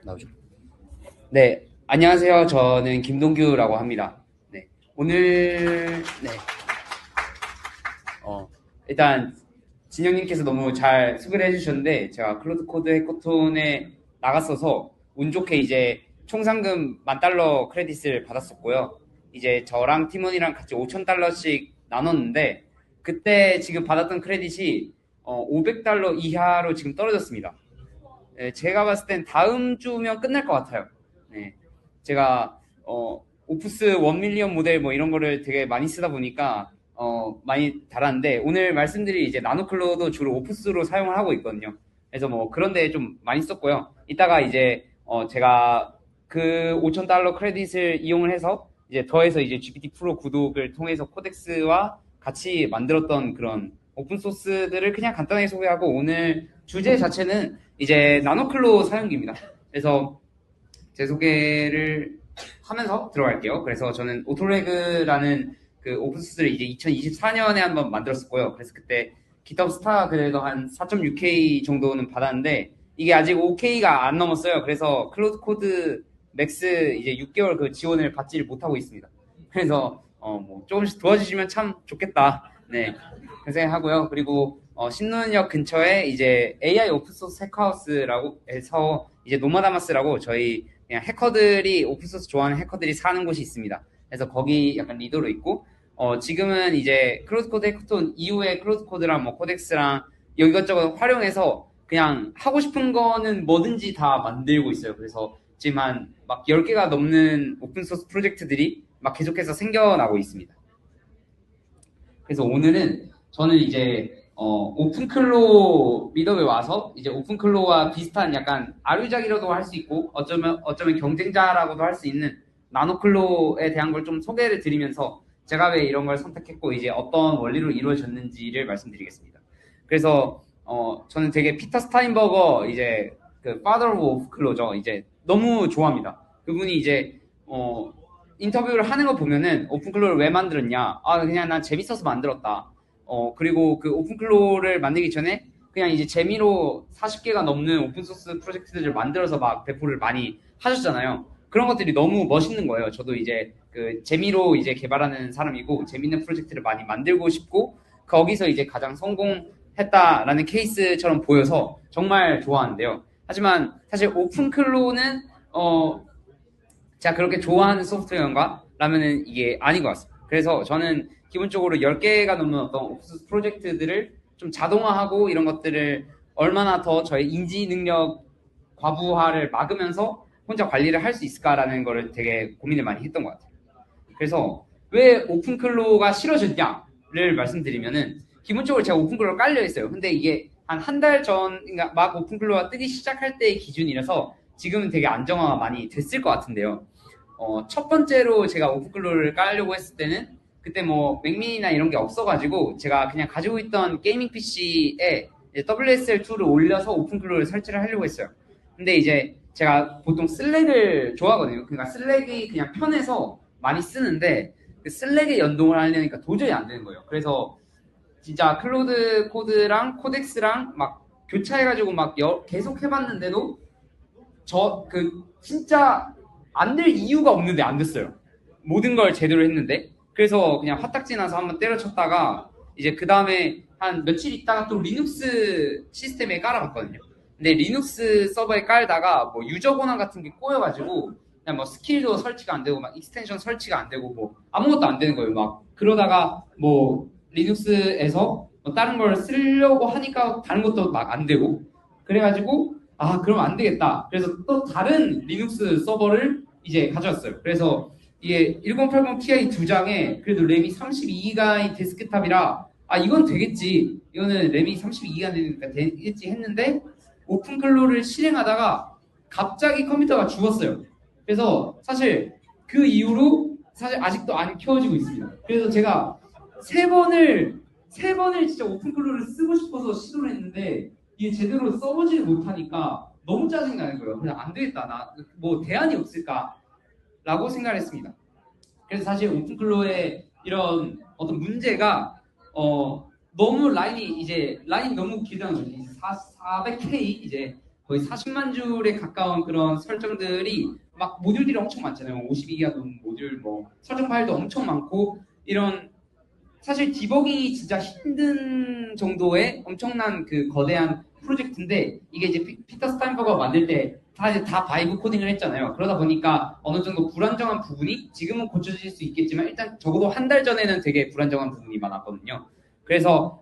나오죠. 네, 안녕하세요. 저는 김동규라고 합니다. 네, 오늘, 네, 일단, 진영님께서 너무 잘 소개를 해주셨는데, 제가 클로드 코드 해커톤에 나갔어서, 운 좋게 이제 총 상금 10,000달러 크레딧을 받았었고요. 이제 저랑 팀원이랑 같이 5,000달러씩 나눴는데, 그때 지금 받았던 크레딧이 500달러 이하로 지금 떨어졌습니다. 네, 제가 봤을 땐 다음 주면 끝날 것 같아요. 네. 제가 오프스 1밀리언 모델 뭐 이런 거를 되게 많이 쓰다 보니까 많이 달았는데 오늘 말씀드릴 이제 나노클로도 주로 오프스로 사용을 하고 있거든요. 그래서 뭐 그런데 좀 많이 썼고요. 이따가 이제 제가 그 5,000달러 크레딧을 이용을 해서 이제 더해서 이제 GPT 프로 구독을 통해서 코덱스와 같이 만들었던 그런 오픈 소스들을 그냥 간단하게 소개하고 오늘 주제 자체는 이제 나노클로 사용기입니다. 그래서 제 소개를 하면서 들어갈게요. 그래서 저는 오토레그라는 그 오픈소스를 이제 2024년에 한번 만들었었고요. 그래서 그때 GitHub 스타 그래도 한 4.6K 정도는 받았는데 이게 아직 5K가 안 넘었어요. 그래서 클로드 코드 맥스 이제 6개월 그 지원을 받지를 못하고 있습니다. 그래서 뭐 조금씩 도와주시면 참 좋겠다. 네. 그 생각하고요. 그리고 신논역 근처에 이제 AI 오픈소스 해커하우스라고 해서 이제 노마다마스라고 저희 그냥 해커들이 오픈소스 좋아하는 해커들이 사는 곳이 있습니다. 그래서 거기 약간 리더로 있고 지금은 이제 클로드 코드 해커톤 이후에 클로드 코드랑 뭐 코덱스랑 이것저것 활용해서 그냥 하고 싶은 거는 뭐든지 다 만들고 있어요. 그래서 지금 한 막 10개가 넘는 오픈소스 프로젝트들이 막 계속해서 생겨나고 있습니다. 그래서 오늘은 저는 이제 오픈클로 미덕에 와서 이제 오픈클로와 비슷한 약간 아류작이라도 할 수 있고 어쩌면 경쟁자라고도 할 수 있는 나노클로에 대한 걸 좀 소개를 드리면서 제가 왜 이런 걸 선택했고 이제 어떤 원리로 이루어졌는지를 말씀드리겠습니다. 그래서 저는 되게 피터 스타인버거 이제 그 father of 클로죠. 이제 너무 좋아합니다. 그분이 이제 인터뷰를 하는 거 보면은 오픈클로를 왜 만들었냐? 그냥 난 재밌어서 만들었다. 그리고 그 오픈클로를 만들기 전에 그냥 이제 재미로 40개가 넘는 오픈소스 프로젝트들을 만들어서 막 배포를 많이 하셨잖아요. 그런 것들이 너무 멋있는 거예요. 저도 이제 그 재미로 이제 개발하는 사람이고 재밌는 프로젝트를 많이 만들고 싶고 거기서 이제 가장 성공했다라는 케이스처럼 보여서 정말 좋아하는데요. 하지만 사실 오픈클로는 제가 그렇게 좋아하는 소프트웨어인가? 라면은 이게 아닌 것 같습니다. 그래서 저는 기본적으로 10개가 넘는 어떤 오픈소스 프로젝트들을 좀 자동화하고 이런 것들을 얼마나 더 저의 인지 능력 과부하를 막으면서 혼자 관리를 할 수 있을까라는 거를 되게 고민을 많이 했던 것 같아요. 그래서 왜 오픈클로가 싫어졌냐를 말씀드리면은 기본적으로 제가 오픈클로 깔려 있어요. 근데 이게 한 달 전, 그러니까 막 오픈클로가 뜨기 시작할 때의 기준이라서 지금은 되게 안정화가 많이 됐을 것 같은데요. 첫 번째로 제가 오픈클로를 깔려고 했을 때는 그때 뭐 맥미니나 이런 게 없어가지고 제가 그냥 가지고 있던 게이밍 PC에 WSL2를 올려서 오픈클로를 설치를 하려고 했어요. 근데 이제 제가 보통 슬랙을 좋아하거든요. 그러니까 슬랙이 그냥 편해서 많이 쓰는데 그 슬랙에 연동을 하려니까 도저히 안 되는 거예요. 그래서 진짜 클로드 코드랑 코덱스랑 막 교차해가지고 막 계속 해봤는데도 진짜 안 될 이유가 없는데 안 됐어요. 모든 걸 제대로 했는데. 그래서 그냥 화딱지 나서 한번 때려쳤다가 이제 그 다음에 한 며칠 있다가 또 리눅스 시스템에 깔아봤거든요. 근데 리눅스 서버에 깔다가 뭐 유저 권한 같은 게 꼬여가지고 그냥 뭐 스킬도 설치가 안 되고 막 익스텐션 설치가 안 되고 뭐 아무것도 안 되는 거예요. 막 그러다가 뭐 리눅스에서 뭐 다른 걸 쓰려고 하니까 다른 것도 막 안 되고 그래가지고 그럼 안 되겠다. 그래서 또 다른 리눅스 서버를 이제 가져왔어요. 그래서 이게 1080 Ti 두 장에 그래도 램이 32기가의 데스크탑이라 이건 되겠지. 이거는 램이 32기가 되니까 되겠지 했는데 오픈클로를 실행하다가 갑자기 컴퓨터가 죽었어요. 그래서 사실 그 이후로 사실 아직도 안 켜지고 있습니다. 그래서 제가 세 번을 진짜 오픈클로를 쓰고 싶어서 시도를 했는데 이게 제대로 써보지를 못하니까 너무 짜증나는 거예요. 그냥 안 되겠다. 나 뭐 대안이 없을까라고 생각을 했습니다. 그래서 사실 오픈클로의 이런 어떤 문제가 너무 라인이 너무 길다는 거지. 400K 이제 거의 40만 줄에 가까운 그런 설정들이 막 모듈들이 엄청 많잖아요. 52기가 넘는 모듈, 뭐 설정 파일도 엄청 많고 이런 사실 디버깅이 진짜 힘든 정도의 엄청난 그 거대한 프로젝트인데 이게 이제 피터 스타인버거가 만들 때 다 바이브 코딩을 했잖아요. 그러다 보니까 어느 정도 불안정한 부분이 지금은 고쳐질 수 있겠지만 일단 적어도 한 달 전에는 되게 불안정한 부분이 많았거든요. 그래서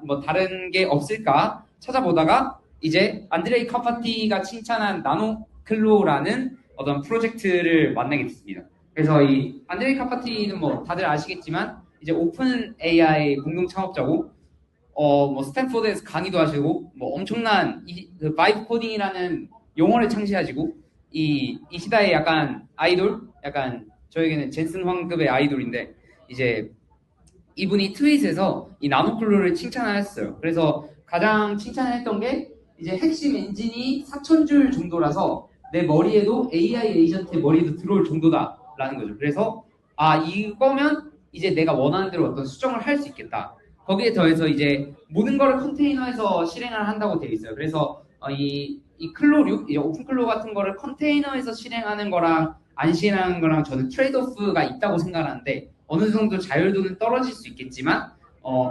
뭐 다른 게 없을까 찾아보다가 이제 안드레이 카파티가 칭찬한 나노클로라는 어떤 프로젝트를 만나게 됐습니다. 그래서 이 안드레이 카파티는 뭐 다들 아시겠지만 이제 오픈 AI 공동 창업자고 뭐 스탠포드에서 강의도 하시고 뭐 엄청난 그 바이브 코딩이라는 용어를 창시하시고 이 시대의 약간 아이돌, 약간 저에게는 젠슨 황급의 아이돌인데 이제 이분이 트윗에서 이 나노클로를 칭찬하셨어요. 그래서 가장 칭찬했던 게 이제 핵심 엔진이 4,000줄 정도라서 내 머리에도 AI 에이전트의 머리에도 들어올 정도다라는 거죠. 그래서 이거면 이제 내가 원하는 대로 어떤 수정을 할 수 있겠다. 거기에 더해서 이제 모든 거를 컨테이너에서 실행을 한다고 되어 있어요. 그래서 이 클로류, 이 오픈 클로 같은 거를 컨테이너에서 실행하는 거랑 안 실행하는 거랑 저는 트레이드오프가 있다고 생각하는데 어느 정도 자율도는 떨어질 수 있겠지만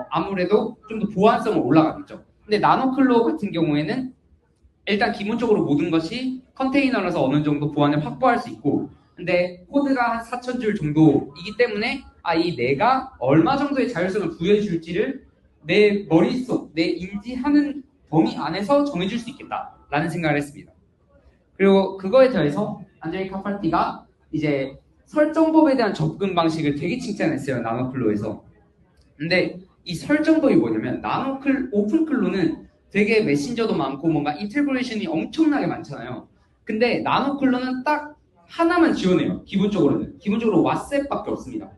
아무래도 좀 더 보안성은 올라가겠죠. 근데 나노클로 같은 경우에는 일단 기본적으로 모든 것이 컨테이너라서 어느 정도 보안을 확보할 수 있고 근데 코드가 한 4,000줄 정도이기 때문에 이 내가 얼마 정도의 자율성을 부여해 줄지를 내 머릿속, 내 인지하는 범위 안에서 정해줄 수 있겠다라는 생각을 했습니다. 그리고 그거에 더해서 안드레이 카파티가 이제 설정법에 대한 접근 방식을 되게 칭찬했어요. 나노클로에서. 근데 이 설정법이 뭐냐면 오픈클로는 되게 메신저도 많고 뭔가 인테그레이션이 엄청나게 많잖아요. 근데 나노클로는 딱 하나만 지원해요. 기본적으로는. 기본적으로 왓츠앱밖에 없습니다.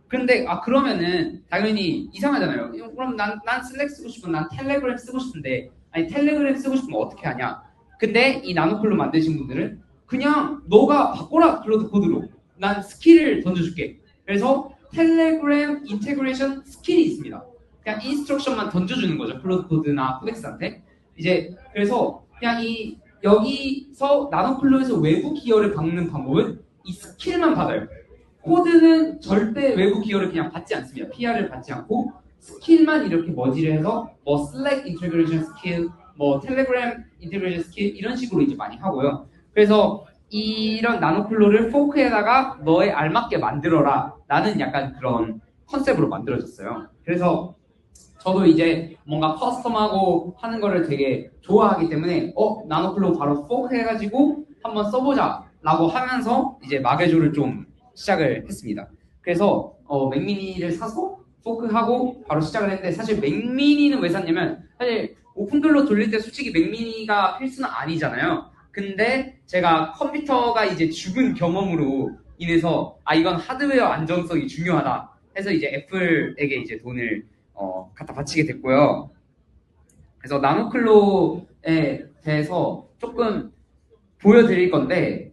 그런데 그러면은 당연히 이상하잖아요. 그럼 난 슬랙 쓰고 싶은 난 텔레그램 쓰고 싶은데 아니 텔레그램 쓰고 싶으면 어떻게 하냐. 근데 이 나노클로 만드신 분들은 그냥 너가 바꿔라 클로드 코드로 난 스킬을 던져줄게. 그래서 텔레그램 인테그레이션 스킬이 있습니다. 그냥 인스트럭션만 던져주는 거죠. 클로드 코드나 코덱스한테. 이제 그래서 그냥 여기서 나노클로에서 외부 기여를 받는 방법은 이 스킬만 받아요. 코드는 절대 외부 기여를 그냥 받지 않습니다. PR을 받지 않고 스킬만 이렇게 머지를 해서 뭐 슬랙 인테그레이션 스킬, 뭐 텔레그램 인테그레이션 스킬 이런 식으로 이제 많이 하고요. 그래서 이런 나노클로를 포크에다가 너에 알맞게 만들어라 라는 약간 그런 컨셉으로 만들어졌어요. 그래서 저도 이제 뭔가 커스텀하고 하는 거를 되게 좋아하기 때문에 나노클로 바로 포크 해가지고 한번 써보자 라고 하면서 이제 마개조를 좀 시작을 했습니다. 그래서 맥미니를 사서 포크하고 바로 시작을 했는데 사실 맥미니는 왜 샀냐면 사실 오픈글로 돌릴 때 솔직히 맥미니가 필수는 아니잖아요. 근데 제가 컴퓨터가 이제 죽은 경험으로 인해서 이건 하드웨어 안정성이 중요하다 해서 이제 애플에게 이제 돈을 갖다 바치게 됐고요. 그래서 나노클로에 대해서 조금 보여드릴 건데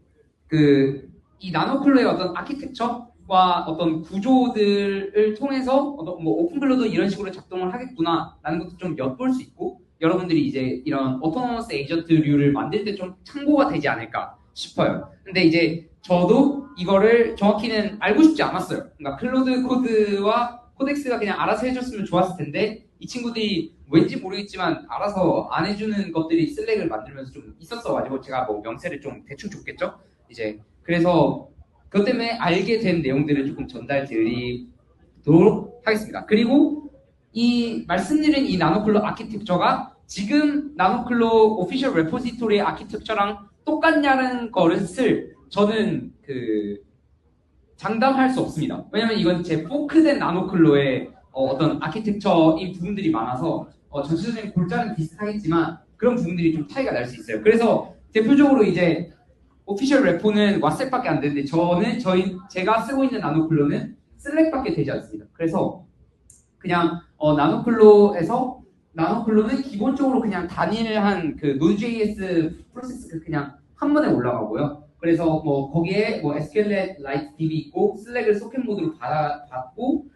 이 나노클로의 어떤 아키텍처와 어떤 구조들을 통해서 뭐 오픈글로도 이런 식으로 작동을 하겠구나 라는 것도 좀 엿볼 수 있고 여러분들이 이제 이런 오토노머스 에이전트류를 만들 때 좀 참고가 되지 않을까 싶어요. 근데 이제 저도 이거를 정확히는 알고 싶지 않았어요. 그러니까 클로드 코드와 코덱스가 그냥 알아서 해줬으면 좋았을 텐데 이 친구들이 왠지 모르겠지만 알아서 안 해주는 것들이 슬랙을 만들면서 좀 있었어가지고 제가 뭐 명세를 좀 대충 줬겠죠? 이제 그래서 그것 때문에 알게 된 내용들을 조금 전달드리도록 하겠습니다. 그리고 이 말씀드린 이 나노클로 아키텍처가 지금 나노클로 오피셜 레포지토리의 아키텍처랑 똑같냐는 것을 저는 장담할 수 없습니다. 왜냐면 이건 제 포크된 나노클로의 어떤 아키텍처인 부분들이 많아서 전체적인 골자는 비슷하겠지만 그런 부분들이 좀 차이가 날 수 있어요. 그래서 대표적으로 이제 오피셜 레포는 왓츠앱밖에 안 되는데 제가 쓰고 있는 나노클로는 슬랙밖에 되지 않습니다. 그래서 그냥 나노클로는 기본적으로 그냥 단일한 그 Node.js 프로세스 그냥 한 번에 올라가고요. 그래서 뭐 거기에 뭐 SQLite, DB 있고 슬랙을 소켓 모드로 받고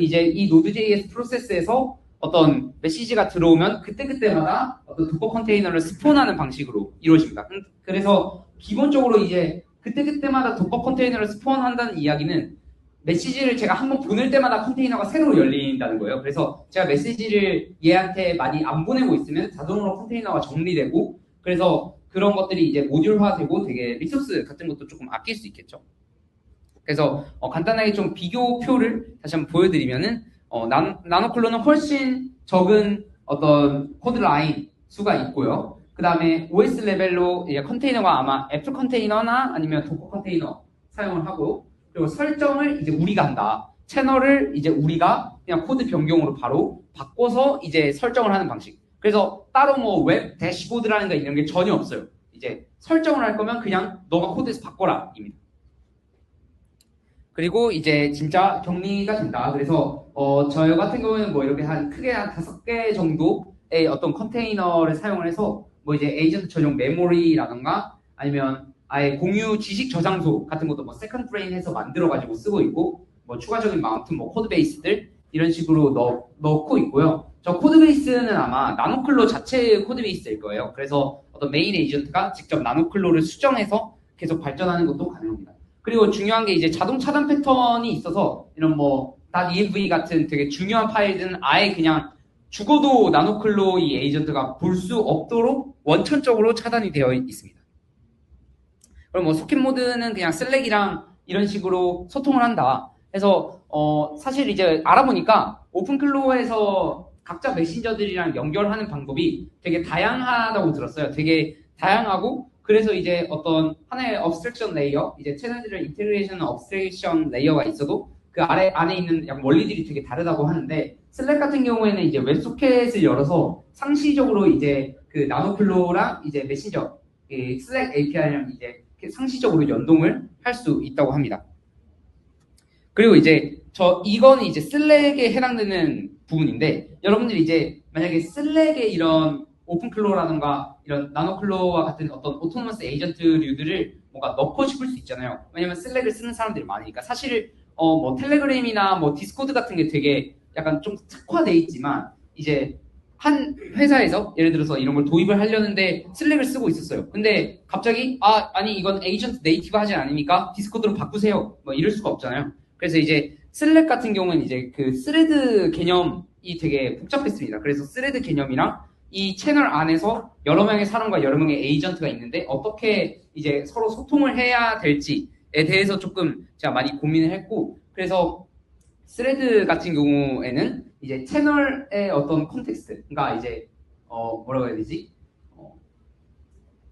이제 이 Node.js 프로세스에서 어떤 메시지가 들어오면 그때그때마다 어떤 도커 컨테이너를 스폰하는 방식으로 이루어집니다. 그래서 기본적으로 이제 그때그때마다 도커 컨테이너를 스폰한다는 이야기는 메시지를 제가 한번 보낼 때마다 컨테이너가 새로 열린다는 거예요. 그래서 제가 메시지를 얘한테 많이 안 보내고 있으면 자동으로 컨테이너가 정리되고, 그래서 그런 것들이 이제 모듈화되고 되게 리소스 같은 것도 조금 아낄 수 있겠죠. 그래서 간단하게 좀 비교표를 다시 한번 보여드리면은 나노클로는 훨씬 적은 어떤 코드 라인 수가 있고요. 그 다음에 OS 레벨로 이제 컨테이너가 아마 애플 컨테이너나 아니면 도커 컨테이너 사용을 하고, 그리고 설정을 이제 우리가 한다. 채널을 이제 우리가 그냥 코드 변경으로 바로 바꿔서 이제 설정을 하는 방식. 그래서 따로 뭐 웹 대시보드라는 거 이런 게 전혀 없어요. 이제 설정을 할 거면 그냥 너가 코드에서 바꿔라 입니다. 그리고 이제 진짜 정리가 된다. 그래서 저 같은 경우에는 뭐 이렇게 크게 한 5개 정도의 어떤 컨테이너를 사용을 해서 뭐 이제 에이전트 전용 메모리라던가 아니면 아예 공유 지식 저장소 같은 것도 뭐 세컨드 브레인 해서 만들어가지고 쓰고 있고, 뭐 추가적인 마운트 뭐 코드 베이스들 이런 식으로 넣고 있고요. 저 코드 베이스는 아마 나노클로 자체의 코드 베이스일 거예요. 그래서 어떤 메인 에이전트가 직접 나노클로를 수정해서 계속 발전하는 것도 가능합니다. 그리고 중요한 게 이제 자동 차단 패턴이 있어서 이런 뭐 .env 같은 되게 중요한 파일들은 아예 그냥 죽어도 나노클로 이 에이전트가 볼 수 없도록 원천적으로 차단이 되어 있습니다. 그럼 뭐 소켓 모드는 그냥 슬랙이랑 이런 식으로 소통을 한다. 그래서 사실 이제 알아보니까 오픈클로에서 각자 메신저들이랑 연결하는 방법이 되게 다양하다고 들었어요. 되게 다양하고, 그래서 이제 어떤 하나의 업스트랙션 레이어, 이제 채널들을 인테그레이션 업스트랙션 레이어가 있어도 그 안에 있는 약간 원리들이 되게 다르다고 하는데, 슬랙 같은 경우에는 이제 웹소켓을 열어서 상시적으로 이제 그 나노클로랑 이제 메신저, 슬랙 API랑 이제 상시적으로 연동을 할 수 있다고 합니다. 그리고 이제 이거는 이제 슬랙에 해당되는 부분인데, 여러분들이 이제 만약에 슬랙에 이런 오픈클로라든가 이런 나노클로와 같은 어떤 오토노머스 에이전트류들을 뭔가 넣고 싶을 수 있잖아요. 왜냐면 슬랙을 쓰는 사람들이 많으니까. 사실 뭐 텔레그램이나 뭐 디스코드 같은 게 되게 약간 좀 특화돼 있지만, 이제 한 회사에서 예를 들어서 이런 걸 도입을 하려는데 슬랙을 쓰고 있었어요. 근데 갑자기 아니 이건 에이전트 네이티브 하지 않으니까 디스코드로 바꾸세요. 뭐 이럴 수가 없잖아요. 그래서 이제 슬랙 같은 경우는 이제 그 스레드 개념이 되게 복잡했습니다. 그래서 스레드 개념이랑 이 채널 안에서 여러 명의 사람과 여러 명의 에이전트가 있는데 어떻게 이제 서로 소통을 해야 될지에 대해서 조금 제가 많이 고민을 했고, 그래서 스레드 같은 경우에는 이제 채널의 어떤 컨텍스트, 그러니까 이제 뭐라고 해야 되지?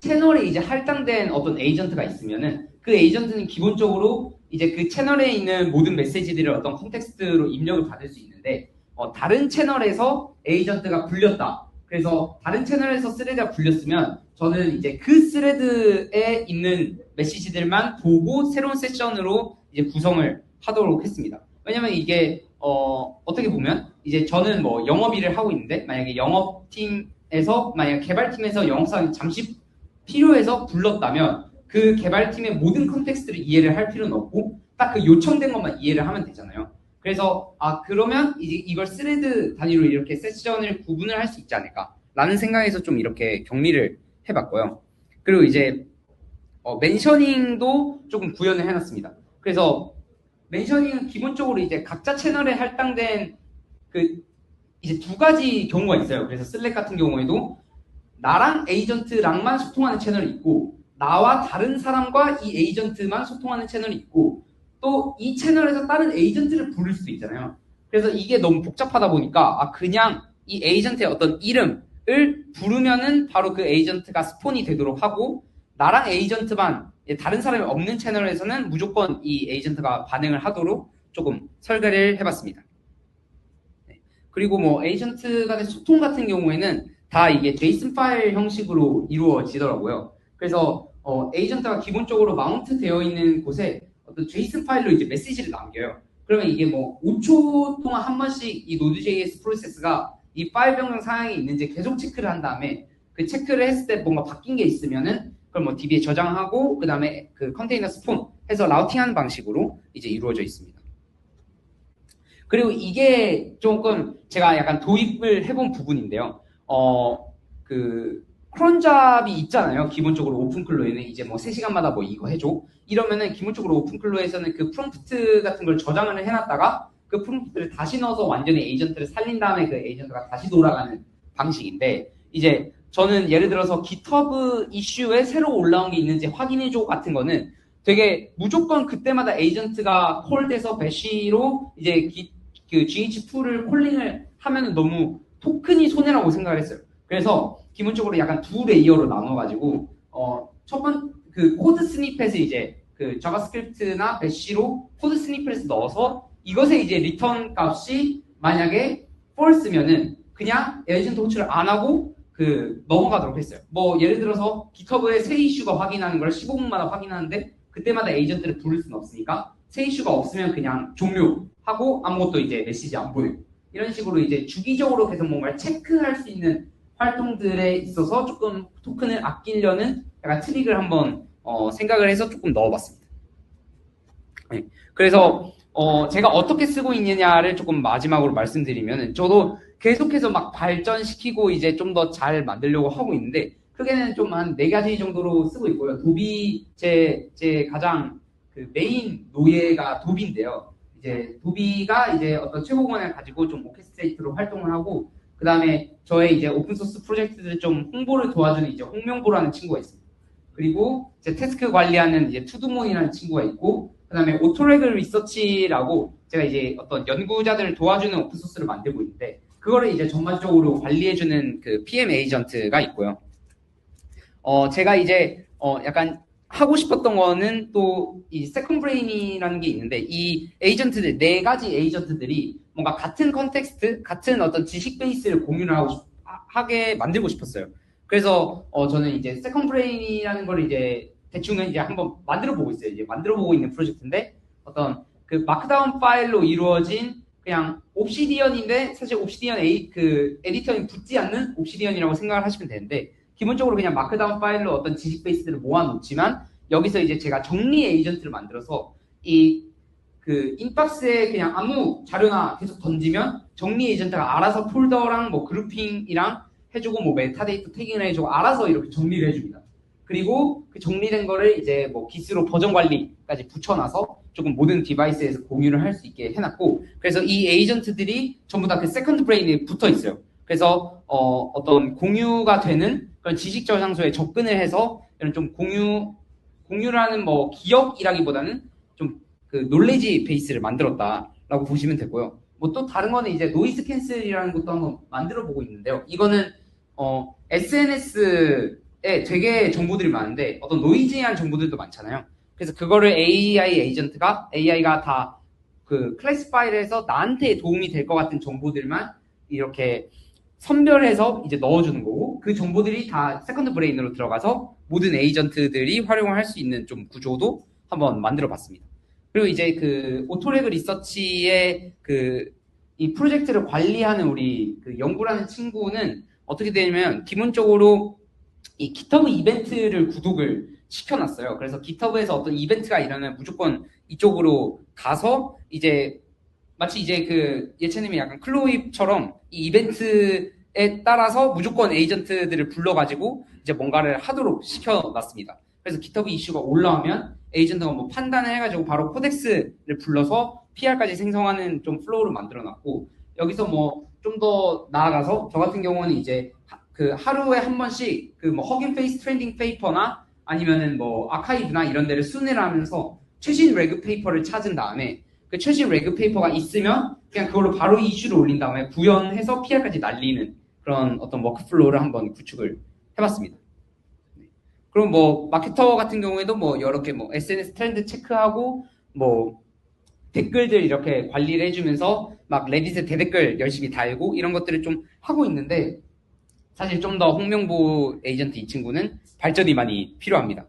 채널에 이제 할당된 어떤 에이전트가 있으면은 그 에이전트는 기본적으로 이제 그 채널에 있는 모든 메시지들을 어떤 컨텍스트로 입력을 받을 수 있는데, 다른 채널에서 에이전트가 불렸다. 그래서 다른 채널에서 스레드가 불렸으면 저는 이제 그 스레드에 있는 메시지들만 보고 새로운 세션으로 이제 구성을 하도록 했습니다. 왜냐면 이게 어떻게 보면 이제 저는 뭐 영업 일을 하고 있는데, 만약에 영업팀에서 만약 개발팀에서 영업사항이 잠시 필요해서 불렀다면 그 개발팀의 모든 컨텍스트를 이해를 할 필요는 없고 딱 그 요청된 것만 이해를 하면 되잖아요. 그래서 그러면 이제 이걸 스레드 단위로 이렇게 세션을 구분을 할 수 있지 않을까 라는 생각에서 좀 이렇게 정리를 해봤고요. 그리고 이제 멘셔닝도 조금 구현을 해놨습니다. 그래서 멘셔닝은 기본적으로 이제 각자 채널에 할당된 그 이제 2가지 경우가 있어요. 그래서 슬랙 같은 경우에도 나랑 에이전트랑만 소통하는 채널이 있고, 나와 다른 사람과 이 에이전트만 소통하는 채널이 있고, 또 이 채널에서 다른 에이전트를 부를 수도 있잖아요. 그래서 이게 너무 복잡하다 보니까 그냥 이 에이전트의 어떤 이름을 부르면은 바로 그 에이전트가 스폰이 되도록 하고, 나랑 에이전트만 다른 사람이 없는 채널에서는 무조건 이 에이전트가 반응을 하도록 조금 설계를 해봤습니다. 그리고 뭐 에이전트 간의 소통 같은 경우에는 다 이게 JSON 파일 형식으로 이루어지더라고요. 그래서 에이전트가 기본적으로 마운트 되어 있는 곳에 어떤 JSON 파일로 이제 메시지를 남겨요. 그러면 이게 뭐 5초 동안 한 번씩 이 Node.js 프로세스가 이 파일 변경 사항이 있는지 계속 체크를 한 다음에 그 체크를 했을 때 뭔가 바뀐 게 있으면은 그걸 뭐 DB에 저장하고 그 다음에 그 컨테이너 스폰 해서 라우팅하는 방식으로 이제 이루어져 있습니다. 그리고 이게 조금 제가 약간 도입을 해본 부분인데요. 그 크론잡이 있잖아요. 기본적으로 오픈클로에는 이제 뭐 3시간마다 뭐 이거 해줘. 이러면은 기본적으로 오픈클로에서는 그 프롬프트 같은 걸 저장을 해놨다가 그 프롬프트를 다시 넣어서 완전히 에이전트를 살린 다음에 그 에이전트가 다시 돌아가는 방식인데, 이제 저는 예를 들어서 GitHub 이슈에 새로 올라온 게 있는지 확인해줘 같은 거는 되게 무조건 그때마다 에이전트가 콜돼서 배시로 이제 그 GH2를 콜링을 하면 너무 토큰이 손해라고 생각을 했어요. 그래서 기본적으로 약간 두 레이어로 나눠가지고 첫 번 그 코드 스니펫을 이제 그 자바스크립트나 배시로 코드 스니펫을 넣어서 이것에 이제 리턴 값이 만약에 false면은 그냥 에이전트 호출을 안 하고 그 넘어가도록 했어요. 뭐 예를 들어서 GitHub에 새 이슈가 확인하는 걸 15분마다 확인하는데 그때마다 에이전트를 부를 수는 없으니까 새 이슈가 없으면 그냥 종료하고 아무것도 이제 메시지 안 보내고 이런 식으로 이제 주기적으로 계속 뭔가를 체크할 수 있는 활동들에 있어서 조금 토큰을 아끼려는 약간 트릭을 한번 생각을 해서 조금 넣어봤습니다. 네. 그래서 제가 어떻게 쓰고 있느냐를 조금 마지막으로 말씀드리면 저도 계속해서 막 발전시키고 이제 좀 더 잘 만들려고 하고 있는데 크게는 좀 한 4가지 정도로 쓰고 있고요. 도비 제 가장 그 메인 노예가 도비인데요. 이제 도비가 이제 어떤 최고권을 가지고 좀 오케스트레이트로 활동을 하고 그 다음에 저의 이제 오픈소스 프로젝트들 좀 홍보를 도와주는 이제 홍명보라는 친구가 있습니다. 그리고 이제 태스크 관리하는 이제 투두몬이라는 친구가 있고 그 다음에 오토레그 리서치라고 제가 이제 어떤 연구자들을 도와주는 오픈소스를 만들고 있는데 그거를 이제 전반적으로 관리해주는 그 PM 에이전트가 있고요. 제가 이제 약간 하고 싶었던 거는 또 이 세컨드 브레인이라는 게 있는데 이 에이전트들 4가지 에이전트들이 뭔가 같은 컨텍스트, 같은 어떤 지식 베이스를 공유를 하게 만들고 싶었어요. 그래서 저는 이제 세컨드 브레인이라는 걸 이제 대충 이제 한번 만들어 보고 있어요. 이제 만들어 보고 있는 프로젝트인데 어떤 그 마크다운 파일로 이루어진 그냥 옵시디언인데 사실 옵시디언 그 에디터에 붙지 않는 옵시디언이라고 생각을 하시면 되는데 기본적으로 그냥 마크다운 파일로 어떤 지식 베이스들을 모아놓지만 여기서 이제 제가 정리 에이전트를 만들어서 이 그 인박스에 그냥 아무 자료나 계속 던지면 정리 에이전트가 알아서 폴더랑 뭐 그룹핑이랑 해주고 뭐 메타데이터 태깅을 해주고 알아서 이렇게 정리를 해줍니다. 그리고 그 정리된 거를 이제 뭐 기스로 버전 관리까지 붙여놔서 조금 모든 디바이스에서 공유를 할 수 있게 해놨고 그래서 이 에이전트들이 전부 다 그 세컨드 브레인에 붙어 있어요. 그래서 어떤 공유가 되는 그런 지식 저장소에 접근을 해서 이런 좀 공유를 하는 뭐 기억이라기보다는 좀 그 놀레지 베이스를 만들었다라고 보시면 되고요. 뭐 또 다른 거는 이제 노이즈 캔슬이라는 것도 한번 만들어 보고 있는데요. 이거는 SNS에 되게 정보들이 많은데 어떤 노이즈한 정보들도 많잖아요. 그래서 그거를 AI가 다 그 클래시파이를 해서 나한테 도움이 될 것 같은 정보들만 이렇게 선별해서 이제 넣어주는 거고 그 정보들이 다 세컨드 브레인으로 들어가서 모든 에이전트들이 활용을 할 수 있는 좀 구조도 한번 만들어 봤습니다. 그리고 이제 그 오토레그 리서치의 그 이 프로젝트를 관리하는 우리 그 연구라는 친구는 어떻게 되냐면 기본적으로 이 GitHub 이벤트를 구독을 시켜놨어요. 그래서 GitHub에서 어떤 이벤트가 일어나면 무조건 이쪽으로 가서 이제 마치 이제 그 예체님이 약간 클로이처럼 이 이벤트에 따라서 무조건 에이전트들을 불러가지고 이제 뭔가를 하도록 시켜놨습니다. 그래서 GitHub 이슈가 올라오면 에이전트가 뭐 판단을 해가지고 바로 코덱스를 불러서 PR까지 생성하는 좀 플로우를 만들어놨고 여기서 뭐 좀 더 나아가서 저 같은 경우는 이제 그 하루에 한 번씩 그 뭐 허긴 페이스 트렌딩 페이퍼나 아니면은 뭐 아카이브나 이런 데를 순회를 하면서 최신 레그 페이퍼를 찾은 다음에 그 최신 레그 페이퍼가 있으면 그냥 그걸로 바로 이슈를 올린 다음에 구현해서 PR까지 날리는 그런 어떤 워크플로우를 한번 구축을 해봤습니다. 그럼 뭐 마케터 같은 경우에도 뭐 여러 개 뭐 SNS 트렌드 체크하고 뭐 댓글들 이렇게 관리를 해주면서 막 레딧에 대댓글 열심히 달고 이런 것들을 좀 하고 있는데 사실 좀 더 홍명보 에이전트 이 친구는 발전이 많이 필요합니다.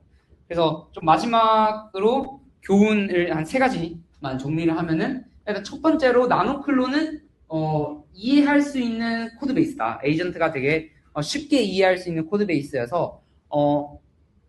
그래서 좀 마지막으로 교훈을 한 3가지만 정리를 하면은 일단 첫 번째로 나노클로는 이해할 수 있는 코드베이스다. 에이전트가 되게 쉽게 이해할 수 있는 코드베이스여서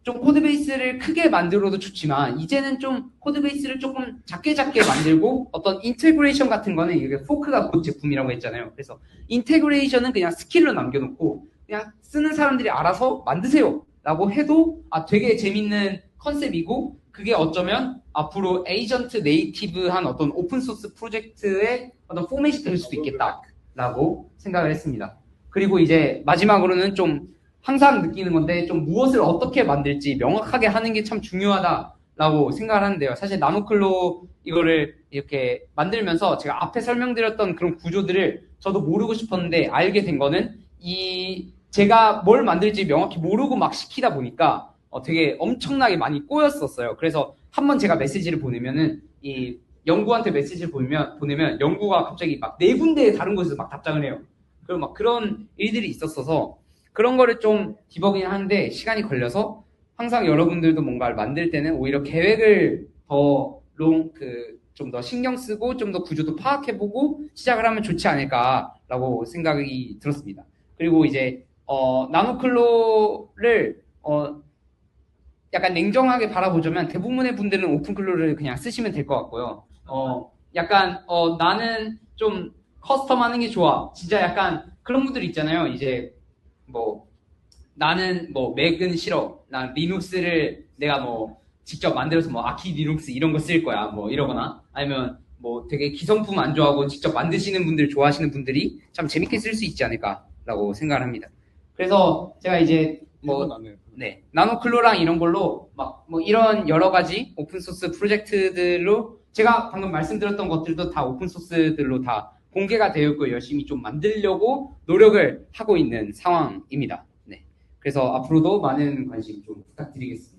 좀 코드베이스를 크게 만들어도 좋지만 이제는 좀 코드베이스를 조금 작게 만들고 어떤 인테그레이션 같은 거는 이게 포크가 곧 제품이라고 했잖아요. 그래서 인테그레이션은 그냥 스킬로 남겨놓고 그냥 쓰는 사람들이 알아서 만드세요 라고 해도 되게 재밌는 컨셉이고 그게 어쩌면 앞으로 에이전트 네이티브한 어떤 오픈소스 프로젝트의 어떤 포맷이 될 수도 있겠다라고 생각을 했습니다. 그리고 이제 마지막으로는 좀 항상 느끼는 건데 좀 무엇을 어떻게 만들지 명확하게 하는 게 참 중요하다라고 생각을 하는데요. 사실 나노클로 이거를 이렇게 만들면서 제가 앞에 설명드렸던 그런 구조들을 저도 모르고 싶었는데 알게 된 거는 제가 뭘 만들지 명확히 모르고 막 시키다 보니까 되게 엄청나게 많이 꼬였었어요. 그래서 한번 제가 메시지를 보내면은 이 연구한테 메시지를 보내면 연구가 갑자기 막 네 군데의 다른 곳에서 막 답장을 해요. 그리고 막 그런 일들이 있었어서 그런 거를 좀 디버깅 하는데 시간이 걸려서 항상 여러분들도 뭔가를 만들 때는 오히려 계획을 좀 더 신경 쓰고 좀 더 구조도 파악해보고 시작을 하면 좋지 않을까라고 생각이 들었습니다. 그리고 이제 나노클로를 약간 냉정하게 바라보자면 대부분의 분들은 오픈클로를 그냥 쓰시면 될 것 같고요. 약간 나는 좀 커스텀하는 게 좋아. 진짜 약간 그런 분들 있잖아요. 이제 뭐 나는 뭐 맥은 싫어. 난 리눅스를 내가 뭐 직접 만들어서 뭐 아키 리눅스 이런 거 쓸 거야. 뭐 이러거나 아니면 뭐 되게 기성품 안 좋아하고 직접 만드시는 분들 좋아하시는 분들이 참 재밌게 쓸 수 있지 않을까라고 생각을 합니다. 그래서 제가 이제 네, 나노클로랑 이런 걸로 막 뭐 이런 여러 가지 오픈소스 프로젝트들로 제가 방금 말씀드렸던 것들도 다 오픈소스들로 다 공개가 되어 있고 열심히 좀 만들려고 노력을 하고 있는 상황입니다. 네, 그래서 앞으로도 많은 관심 좀 부탁드리겠습니다.